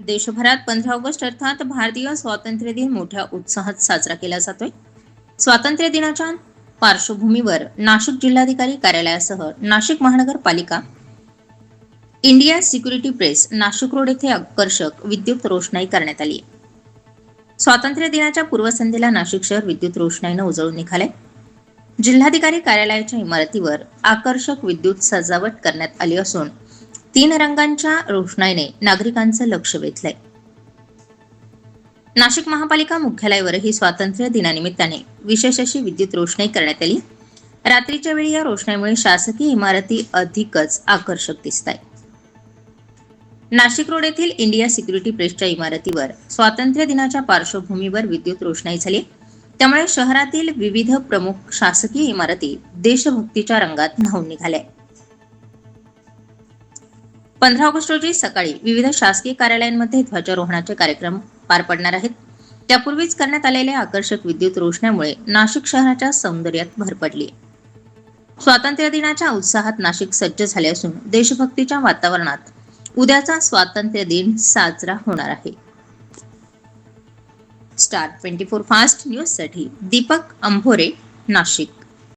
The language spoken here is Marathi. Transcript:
देशभरात 15 ऑगस्ट अर्थात भारतीय स्वातंत्र्य दिन मोठ्या उत्साहात साजरा केला जातोय. स्वातंत्र्य दिनाच्या पार्श्वभूमीवर नाशिक जिल्हाधिकारी कार्यालयासह नाशिक महानगरपालिका, India security press, Nashik road येथे आकर्षक विद्युत रोषणाई करण्यात आली. स्वातंत्र्य दिनाच्या पूर्वसंध्येला नाशिक शहर विद्युत रोषणाईनं उजळून निघाले. जिल्हाधिकारी कार्यालयाच्या इमारतीवर आकर्षक विद्युत सजावट करण्यात आली असून 3 रंगांच्या रोषणाईने नागरिकांचं लक्ष वेधलंय. नाशिक महापालिका मुख्यालयावरही स्वातंत्र्य दिनानिमित्ताने विशेष अशी विद्युत रोषणाई करण्यात आली. रात्रीच्या वेळी या रोषणाईमुळे शासकीय इमारती अधिकच आकर्षक दिसत आहेत. नाशिक रोड येथील इंडिया सिक्युरिटी प्रेसच्या इमारतीवर स्वातंत्र्य दिनाच्या पार्श्वभूमीवर विद्युत रोषणाई झाली. त्यामुळे शहरातील विविध प्रमुख शासकीय इमारती देशभक्तीच्या रंगात न्हाऊन निघाल्या. 15 ऑगस्ट रोजी सकाळी विविध शासकीय कार्यालयांमध्ये ध्वजारोहणाचे कार्यक्रम पार पडणार आहेत. त्यापूर्वीच करण्यात आलेल्या आकर्षक विद्युत रोषणाईमुळे नाशिक शहराच्या सौंदर्यात भर पडली. स्वातंत्र्य दिनाच्या उत्साहात नाशिक सज्ज झाले असून देशभक्तीच्या वातावरणात उद्याचा स्वातंत्र्य दिन साजरा होणार आहे. स्टार 24 फास्ट न्यूज साठी दीपक अंभोरे, नाशिक.